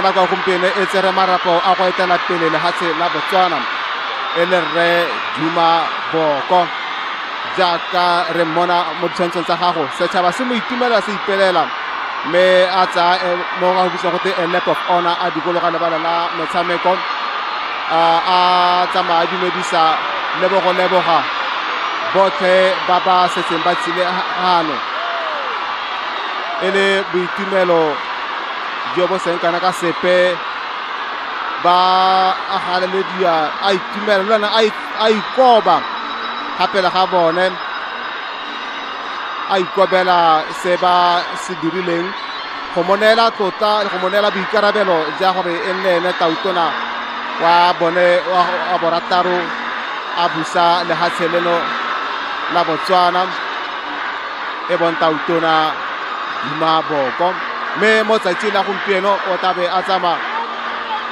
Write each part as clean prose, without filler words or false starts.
la ka gompieno e tsere marapo a go etela pele lefatshe la Botswana e le rre Duma Boko jaaka re mmona mo ditshwantshong tsa gago setšhaba se mo itumela se ipelela mme a tsaya mo ga go bitsa gote a lap of honor a dikologa lebala la metshameko a tsamaya dumedisa leboga botlhe ba ba setseng ba tsile gano e le boitumelo jo bo seng kana ka sepe ba a haleledia a itumela lona a ikoba gapela ga bone a ikobela se ba se dirileng go monela tlotla go monela boikarabelo ja gore e nne ene tautona wa bone wa borataro a busa lefatshe leno la Botswana e bon tautona Duma Boko mme mo tsatsing la gompieno o tabe a tsama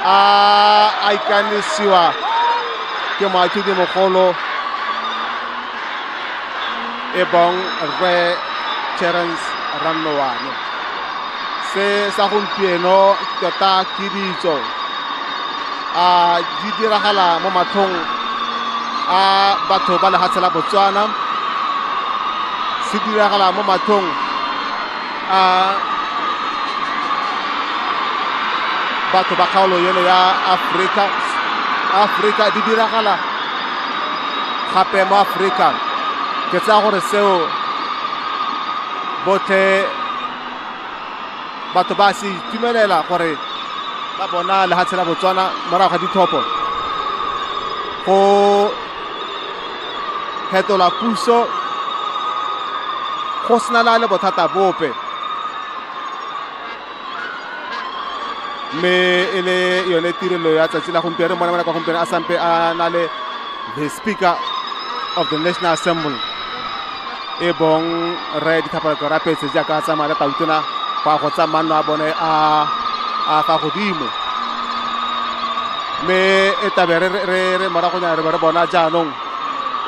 a ikanisiwa ke moatlhodi mogolo e bong rre Terence Ramnowane se sa gompieno tota ke ditso di diragala mo matlhong a batho ba lefatshe la Botswana se diragala mo matlhong a batho ba kgaolo yeno ya Afrika di diragala gape mo Afrika ke tsaya gore seo botlhe batho ba se itumelela gore ba bona lefatshe la Botswana morago ga ditlhopho go phetola puso go sena le bothata bope mme e le yone tirelo ya tsatsi la gompieno mona kwa gompieno a sampe a na le the Speaker of the National Assembly e bong re dithapelo rapetse jaaka a tsamaya le tautona fa go tsa manno a bone a fa godimo mme e tabe re moragonyana re re bona jaanong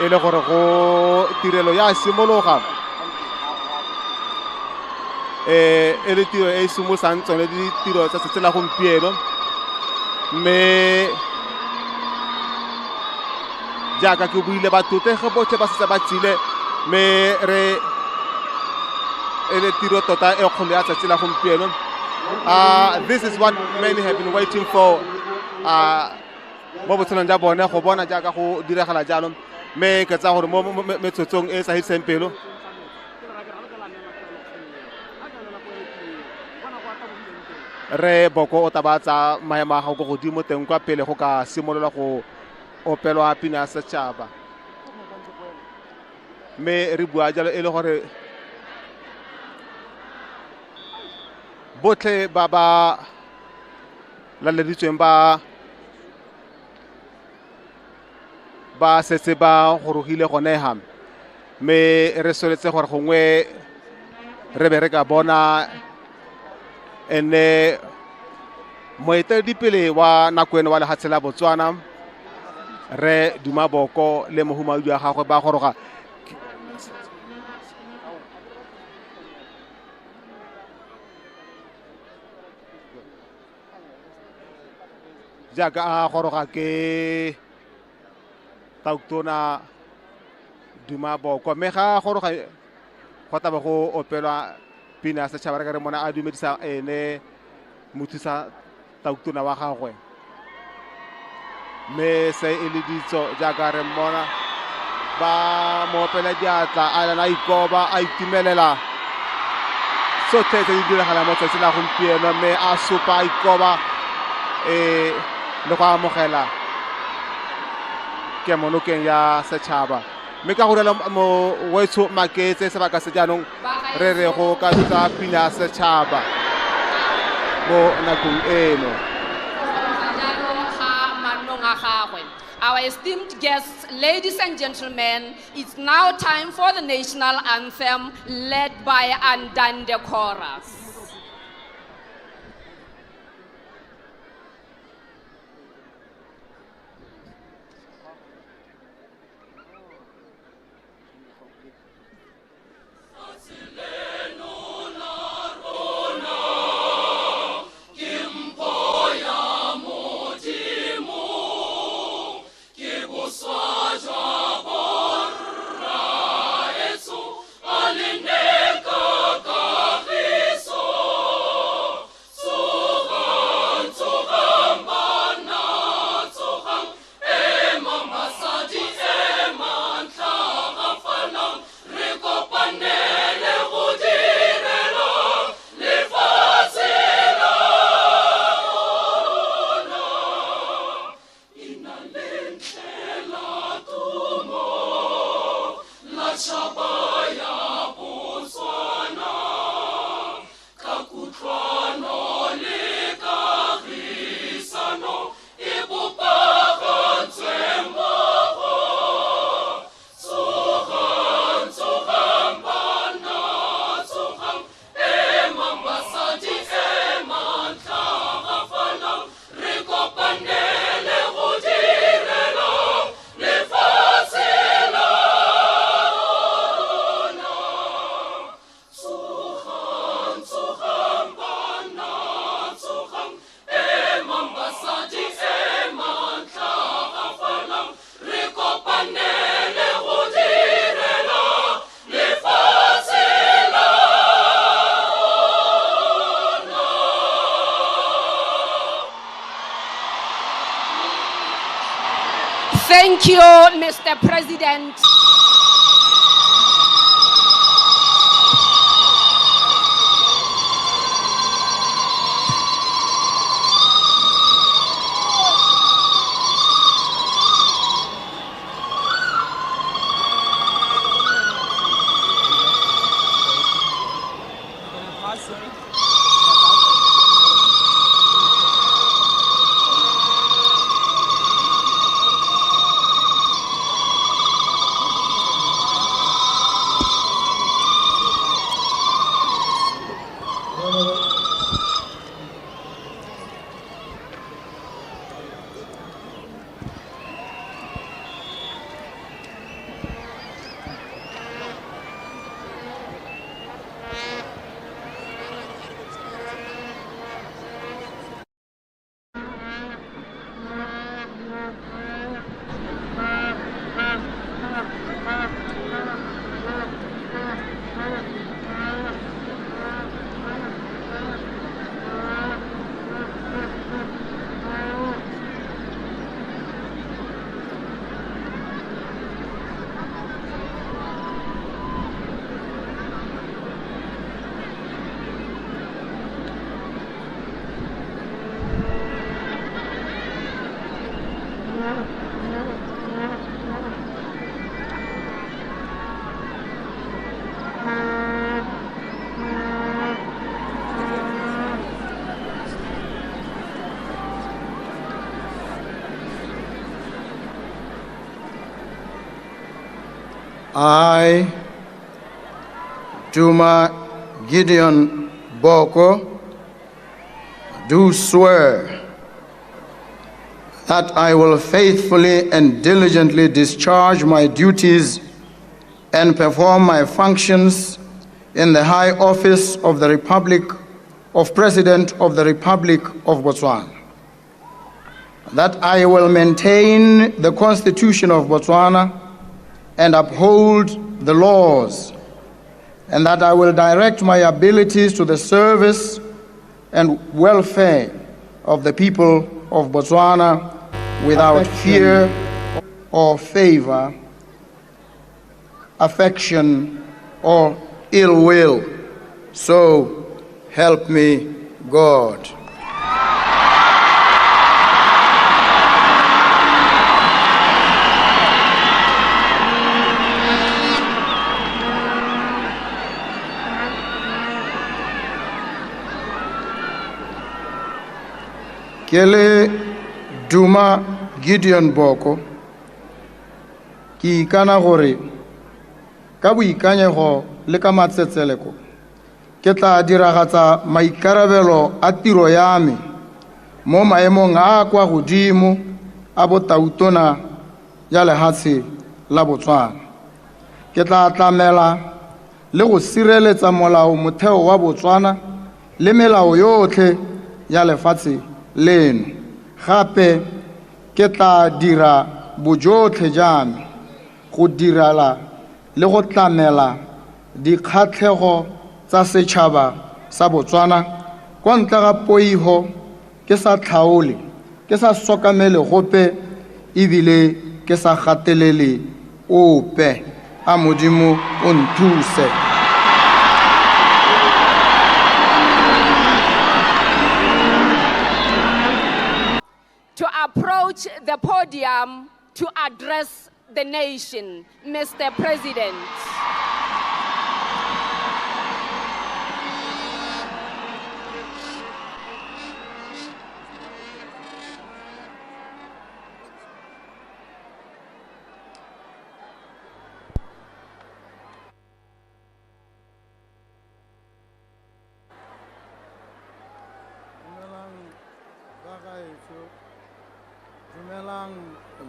e le gore go tirelo ya simologa e le tiro e simolosang tsone ditiro tsa tsatsi la gompieno mme jaaka ke buile bathote ge botlhe ba setse ba tsile mme re e le tiro tota e kgolo ya tsatsi la gompieno this is what many have been waiting for mo botshelong ja bone go bona jaaka go diragala jalo mme ke tsa gore mo metsotsong e sa hitseng pelo re Boko o tabatsa maemo a gago go godimo teng kwa pele go ka simolola go opelwa pina ya setšhaba mme re bua jalo e le gore botlhe ba ba laleditsweng ba setse ba gorogile gone ha mme re soletse gore gongwe re be re ka bona ene moeteledipele wa nako eno wa lefatshe la Botswana re Duma Boko le mohumadi wa gagwe ba goroga jaaka a goroga ke tautona Duma Boko mme ga goroga go taba go opelwa pina sa setšhaba re ka re mona a dumedisa ene mothusa tautona wa gagwe mme se e le ditso jaaka re mmona ba mo opela diatla a ikoba a itumelela tsotlhe tse di diragala mo tsatsi la gompieno mme a sopa a ikoba le go amogela kemonokeng ya setšhaba mme ka gorela mo wetso maketse sebaka se jaanong re re go ka tsa pina ya setšhaba mo nakong eno. Our esteemed guests, ladies and gentlemen, it's now time for the national anthem led by Andande Chorus. Kimpo Thank you, Mr. President. I, Duma Boko, do swear that I will faithfully and diligently discharge my duties and perform my functions in the high office of the Republic of President of the Republic of Botswana, that I will maintain the Constitution of Botswana and uphold the laws, and that I will direct my abilities to the service and welfare of the people of Botswana without fear or favor, affection or ill will. So help me God. Kele Duma Boko, ki ikana gore ka boikanyego le ka matsetseleko ke tla diragatsa maikarabelo a tiro ya me mo maemong a kwa godimo a botautona ya lehatshe la Botswana. Ke tla tlamela le go sireletsa molao motheo wa Botswana le melao yotlhe ya lefatshe leno. Gape ke tla dira bojotlhe jame go dirala le go tlamela dikgatlhego tsa setšhaba sa Botswana kwa ntle ga poiho, ke sa tlhaole, ke sa sokamele gope, ebile ke sa gatelele ope. A Modimo o nthuse. To approach the podium to address the nation, Mr. President.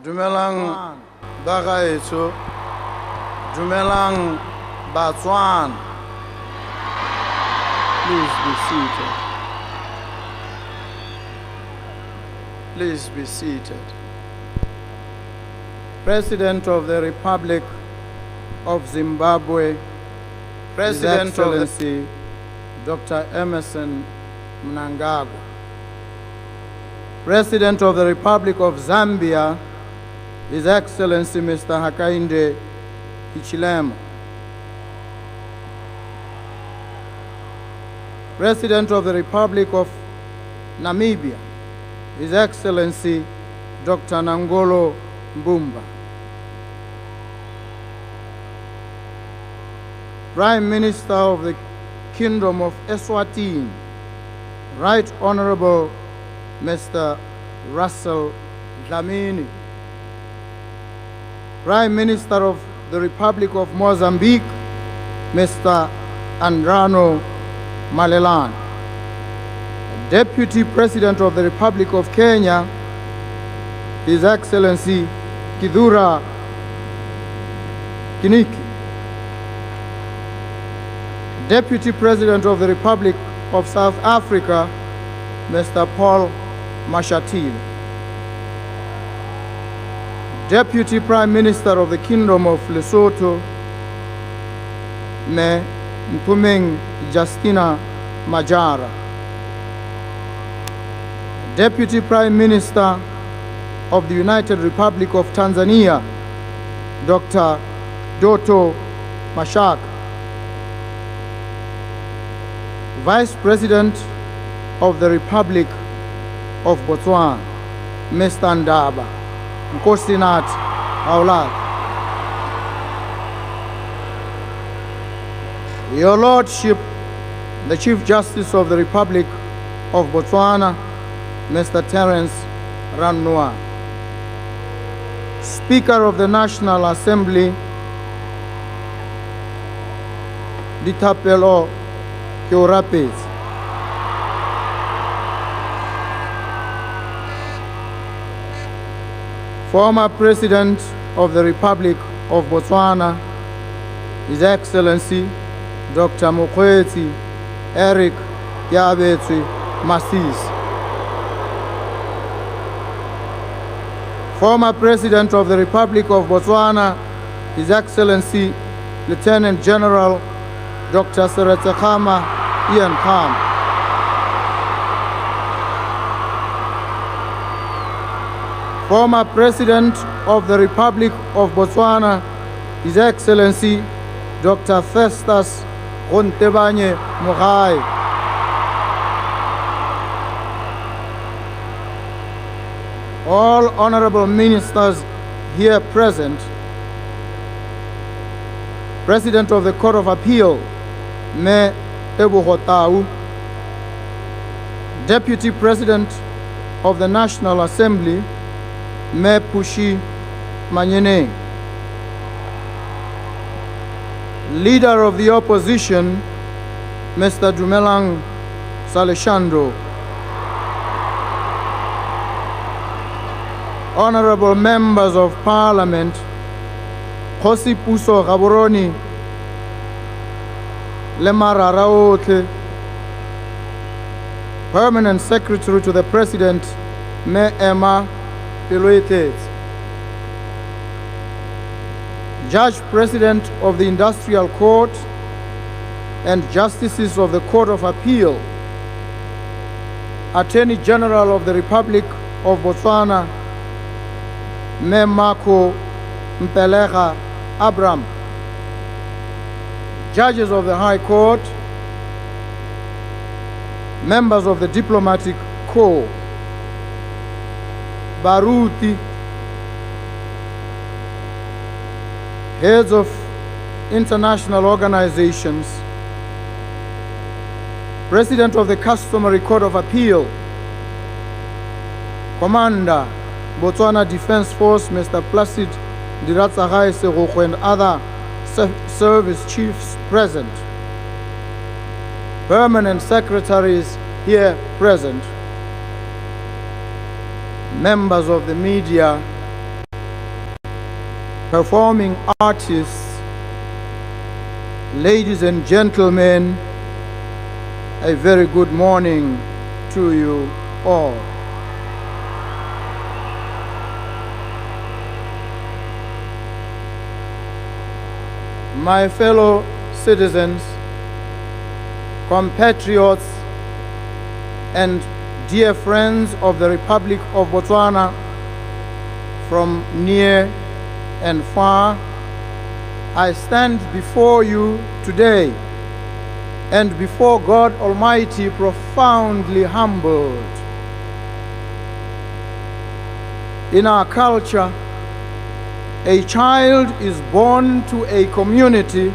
Dumelang bagaetso, dumelang Botswana. Please be seated. Please be seated. President of the Republic of Zimbabwe, President His Excellency Dr. Emerson Mnangagwa. President of the Republic of Zambia, His Excellency Mr. Hakainde Hichilema, President of the Republic of Namibia, His Excellency Dr. Nangolo Mbumba, Prime Minister of the Kingdom of Eswatini, Right Honorable Mr. Russell Dlamini, Prime Minister of the Republic of Mozambique, Mr. Andrano Malelan, Deputy President of the Republic of Kenya, His Excellency Kidhura Kiniki, Deputy President of the Republic of South Africa, Mr. Paul Mashatile, Deputy Prime Minister of the Kingdom of Lesotho, Me Mpumeng Justina Majara, Deputy Prime Minister of the United Republic of Tanzania, Dr. Doto Mashaka, Vice President of the Republic of Botswana, Mr. Ndaba Nkosinat Aulad, Your Lordship, the Chief Justice of the Republic of Botswana, Mr. Terence Rannoa, Speaker of the National Assembly, Ditapelo Keorapes, former President of the Republic of Botswana, His Excellency Dr. Mokgweetsi Eric Yabetswe Masisi, former President of the Republic of Botswana, His Excellency Lieutenant General Dr. Seretse-Khama Ian Khama, former President of the Republic of Botswana, His Excellency Dr. Festus Gontebanye Mogai, all honorable ministers here present, President of the Court of Appeal, Me Tebogo, Deputy President of the National Assembly, Me Pushi Manyene, Leader of the Opposition, Mr. Dumelang Saleshandro, Honorable Members of Parliament, Khosi Puso Gaboroni, Lemara Raotle, Permanent Secretary to the President, Me Emma Piloites, Judge President of the Industrial Court, and Justices of the Court of Appeal, Attorney General of the Republic of Botswana, Me Mako Mpelega Abram, Judges of the High Court, members of the Diplomatic Corps, Baruti, heads of international organizations, President of the Customary Court of Appeal, Commander, Botswana Defense Force, Mr. Placid Diratsagai Seroko, and other service chiefs present, permanent secretaries here present, members of the media, performing artists, ladies and gentlemen, a very good morning to you all. My fellow citizens, compatriots, and dear friends of the Republic of Botswana, from near and far, I stand before you today and before God Almighty profoundly humbled. In our culture, a child is born to a community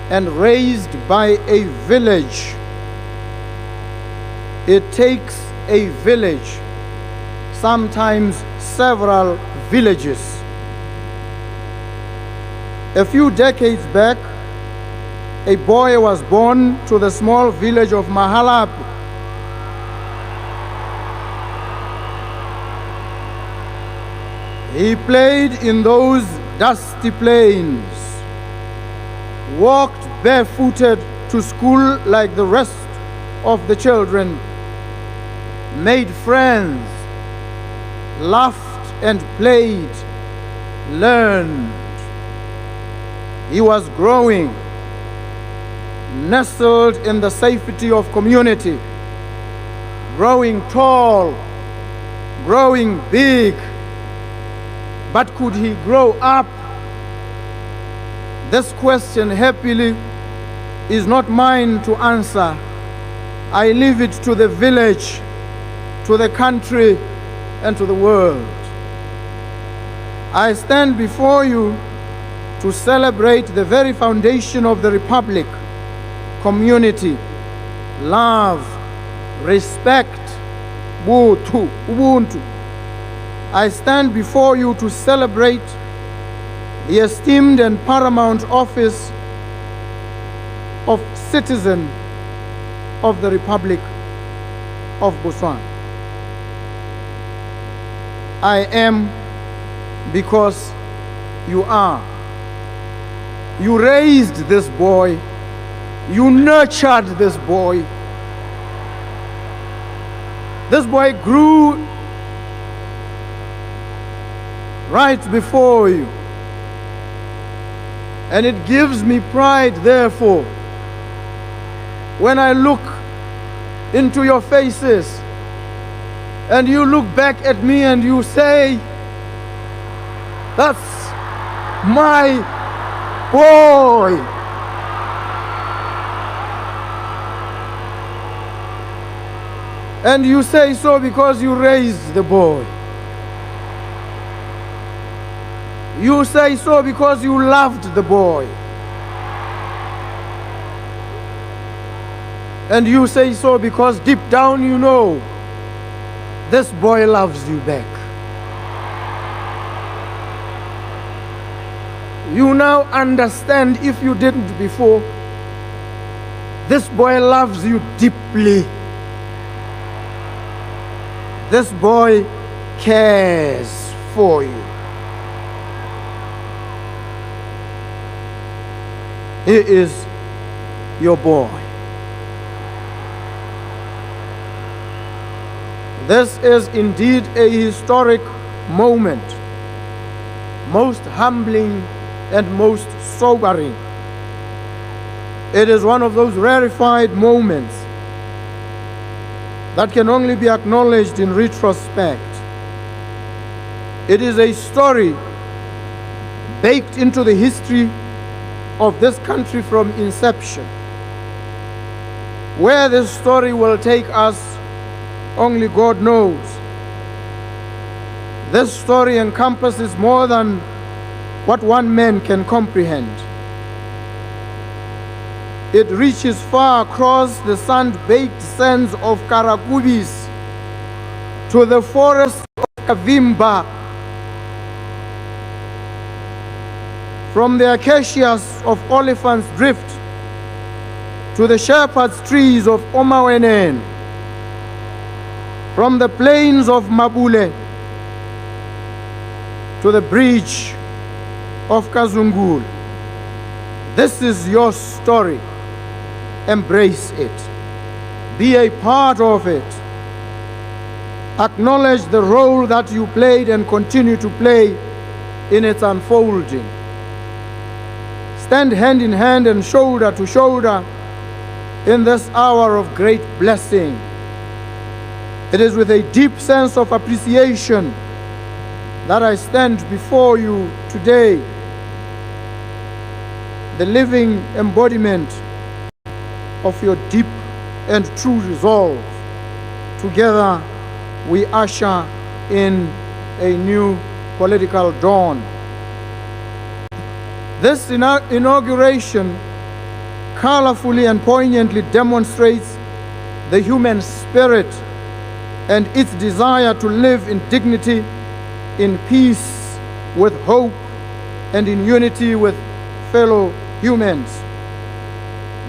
and raised by a village. It takes a village, sometimes several villages. A few decades back, a boy was born to the small village of Mahalapi. He played in those dusty plains, walked barefooted to school like the rest of the children, made friends, laughed and played, learned. He was growing, nestled in the safety of community, growing tall, growing big. But could he grow up? This question, happily, is not mine to answer. I leave it to the village, to the country, and to the world. I stand before you to celebrate the very foundation of the Republic: community, love, respect, Ubuntu. I stand before you to celebrate the esteemed and paramount office of citizen of the Republic of Botswana. I am because you are. You raised this boy. You nurtured this boy. This boy grew right before you. And it gives me pride, therefore, when I look into your faces and you look back at me and you say, "That's my boy." And you say so because you raised the boy. You say so because you loved the boy. And you say so because deep down you know this boy loves you back. You now understand, if you didn't before, this boy loves you deeply. This boy cares for you. He is your boy. This is indeed a historic moment, most humbling and most sobering. It is one of those rarefied moments that can only be acknowledged in retrospect. It is a story baked into the history of this country from inception. Where this story will take us, only God knows. This story encompasses more than what one man can comprehend. It reaches far across the sand-baked sands of Karakubis to the forests of Kavimba, from the acacias of Oliphant's Drift to the shepherd's trees of Omawenen, from the plains of Mabule to the bridge of Kazungul. This is your story. Embrace it. Be a part of it. Acknowledge the role that you played and continue to play in its unfolding. Stand hand in hand and shoulder to shoulder in this hour of great blessing. It is with a deep sense of appreciation that I stand before you today, the living embodiment of your deep and true resolve. Together, we usher in a new political dawn. This inauguration colorfully and poignantly demonstrates the human spirit and its desire to live in dignity, in peace with hope, and in unity with fellow humans.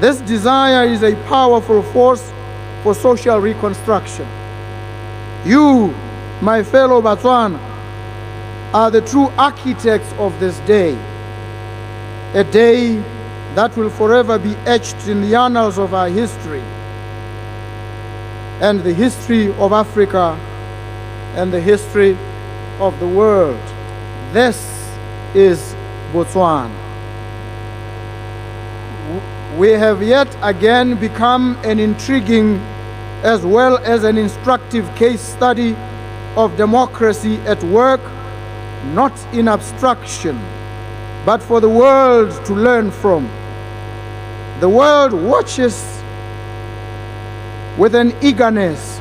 This desire is a powerful force for social reconstruction. You, my fellow Botswana, are the true architects of this day, a day that will forever be etched in the annals of our history and the history of Africa and the history of the world. This is Botswana. We have yet again become an intriguing as well as an instructive case study of democracy at work, not in abstraction, but for the world to learn from. The world watches with an eagerness,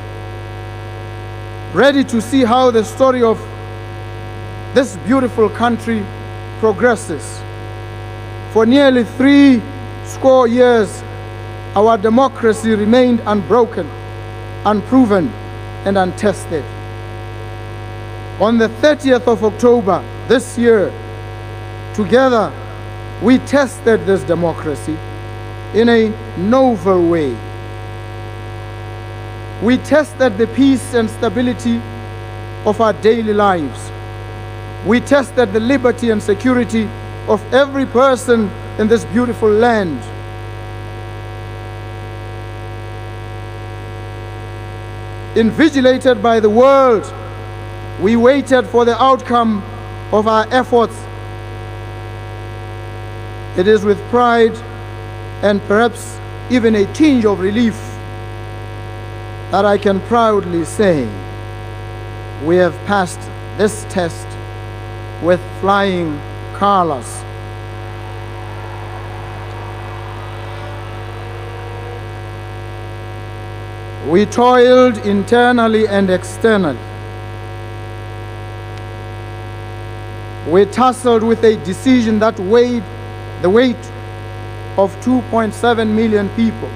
ready to see how the story of this beautiful country progresses. For nearly 60 years, our democracy remained unbroken, unproven, and untested. On the 30th of October this year, together, we tested this democracy in a novel way. We tested the peace and stability of our daily lives. We tested the liberty and security of every person in this beautiful land. Invigilated by the world, we waited for the outcome of our efforts. It is with pride and perhaps even a tinge of relief that I can proudly say we have passed this test with flying colors. We toiled internally and externally. We tussled with a decision that weighed the weight of 2.7 million people.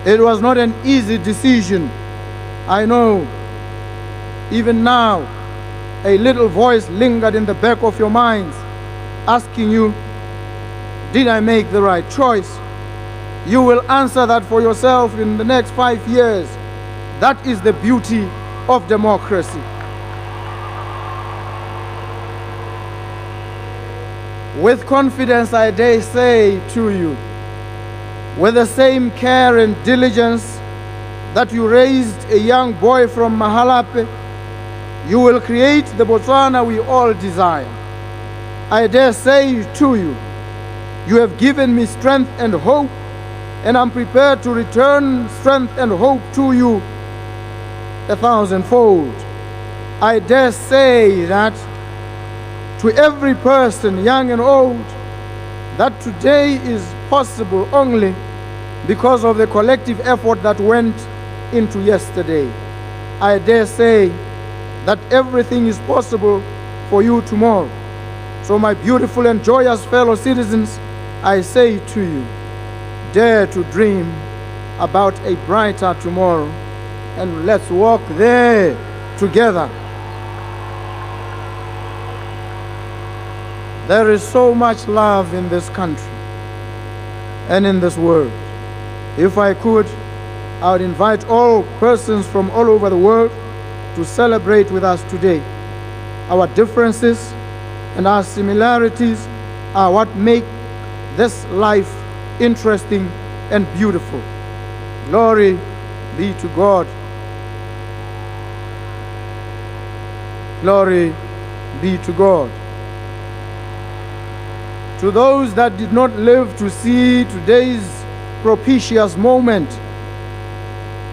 It was not an easy decision. I know. Even now, a little voice lingered in the back of your minds, asking you, did I make the right choice? You will answer that for yourself in the next 5 years. That is the beauty of democracy. With confidence, I dare say to you, with the same care and diligence that you raised a young boy from Mahalape, you will create the Botswana we all desire. I dare say to you, you have given me strength and hope, and I'm prepared to return strength and hope to you 1,000-fold. I dare say that to every person, young and old, that today is possible only because of the collective effort that went into yesterday. I dare say that everything is possible for you tomorrow. So my beautiful and joyous fellow citizens, I say to you, dare to dream about a brighter tomorrow, and let's walk there together. There is so much love in this country and in this world. If I could, I would invite all persons from all over the world to celebrate with us today. Our differences and our similarities are what make this life interesting and beautiful. Glory be to God. Glory be to God. To those that did not live to see today's propitious moment,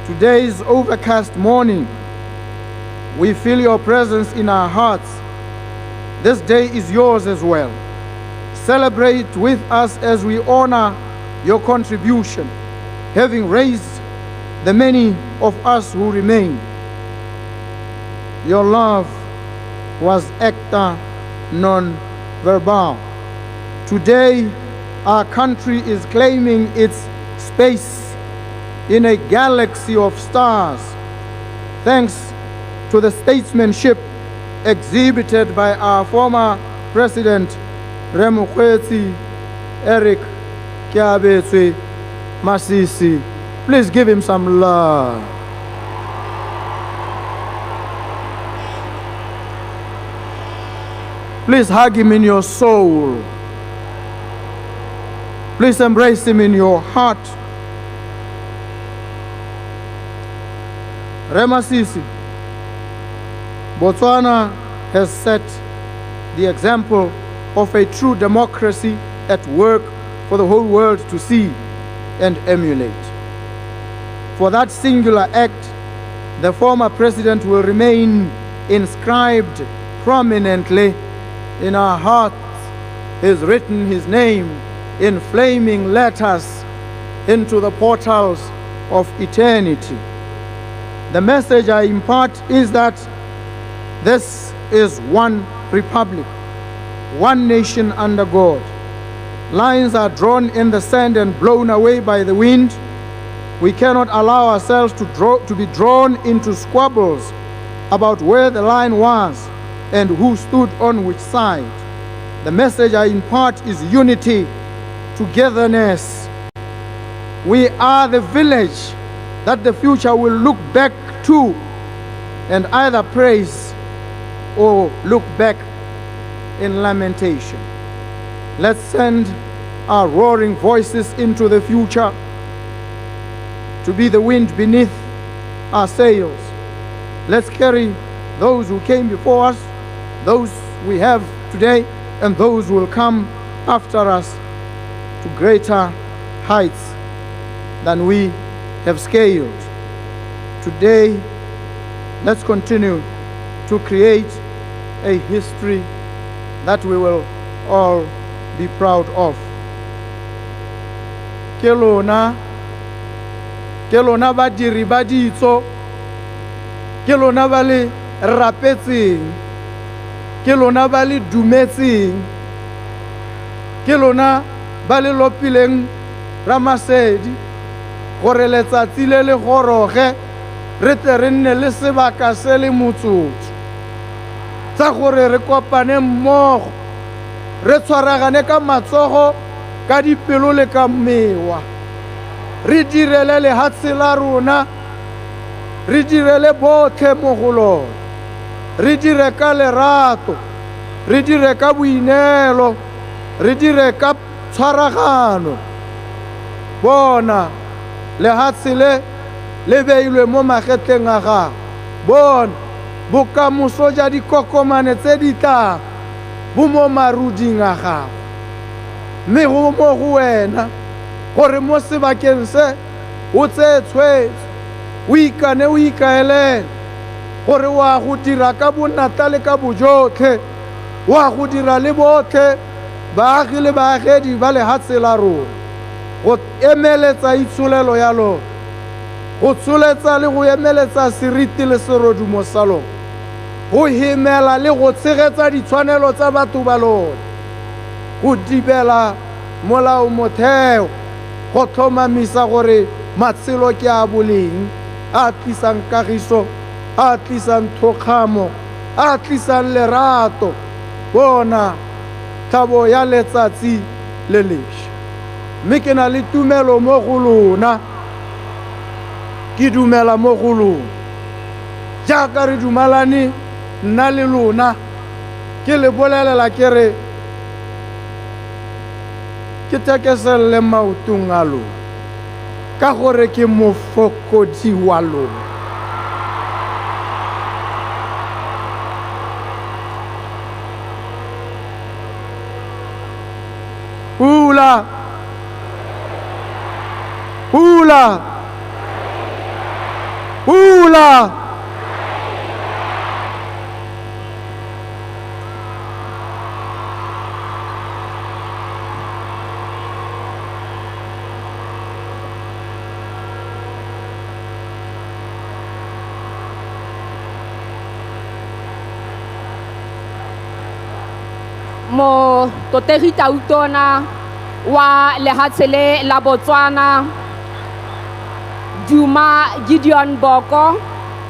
today's overcast morning, We feel your presence in our hearts. This day is yours as well. Celebrate with us as we honor your contribution, having raised the many of us who remain. Your love was acta non verbal. Today, our country is claiming its space in a galaxy of stars, thanks to the statesmanship exhibited by our former President Remokgweetsi Eric Kiabetswe Masisi. Please give him some love. Please hug him in your soul. Please embrace him in your heart. Remasisi, Botswana has set the example of a true democracy at work for the whole world to see and emulate. For that singular act, the former president will remain inscribed prominently in our hearts. He's written his name in flaming letters into the portals of eternity. The message I impart is that this is one republic, one nation under God. Lines are drawn in the sand and blown away by the wind. We cannot allow ourselves to be drawn into squabbles about where the line was and who stood on which side. The message I impart is unity, togetherness. We are the village that the future will look back to and either praise or look back in lamentation. Let's send our roaring voices into the future to be the wind beneath our sails. Let's carry those who came before us, those we have today, and those who will come after us to greater heights than we have scaled. Today, let's continue to create a history that we will all be proud of. Ke lona badiri ba ditso, ke lona ba le rapetseng, ke lona ba le dumetseng, ke lona ba le lopileng Ramasedi gore letsatsi le le goroge re tle re nne le sebaka se le motsotso tsa gore re kopane mmogo, re tshwaragane ka matsogo, ka dipelo le ka mewa, re direle lehatshe la rona, re direle botlhe mo go lona, re dire ka lerato, re dire ka boineelo, re dire ka tshwaragano. Bona lehatshe le beilwe mo magetleng a gago. Bona bokamoso ja dikokomane tse di tlang bo mo maruding a gago, mme go mo go wena gore mo sebakeng se o tseye tshwetso, o ikane o ikaelele gore wa go dira ka bonatla le ka bojotlhe, wa go dira le botlhe baagi le baagedi ba lehatshe la rona, go emeletsa itsholelo ya lona, go tsholetsa le go emeletsa seriti le serodumo sa lona, go hemela le go tshegetsa ditshwanelo tsa batho ba lona, go dibela molao motheo, go tlhomamisa gore matshelo ke a boleng, a tlisang kagiso, a tlisang thokgamo, a tlisang lerato. Bona thabo ya letsatsi le lešwa, mme ke na le tumelo mo go lona, ke dumela mo go lona jaaka re dumalane nna le lona, ke le bolelela ke re ke thekeselle maotong a lona ka gore ke mofokodi wa lona. Hula! Hula! Hula! mototegi tautona wa lehatshe le la Botswana Duma Boko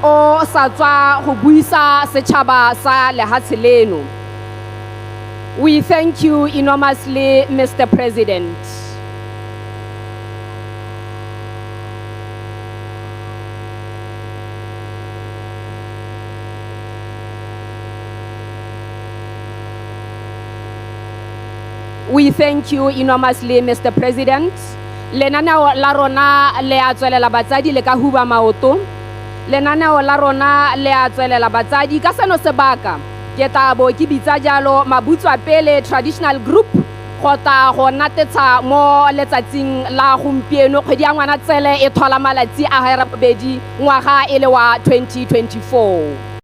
o sa tswa go buisa setšhaba sa lehatshe leno. We thank you enormously, Mr. President. We thank you enormously, Mr. President. Lenaneo la rona le a tswelela batsadi le ka huba maoto. Lenaneo la rona le a tswelela batsadi ka seno sebaka. Ke tla bo ke bitsa jalo mabutswa pele traditional group kgotsa go natetsa mo letsatsing la gompieno kgwedi ya Ngwanatsele e thola malatsi a 2 ngwaga e le wa 2024.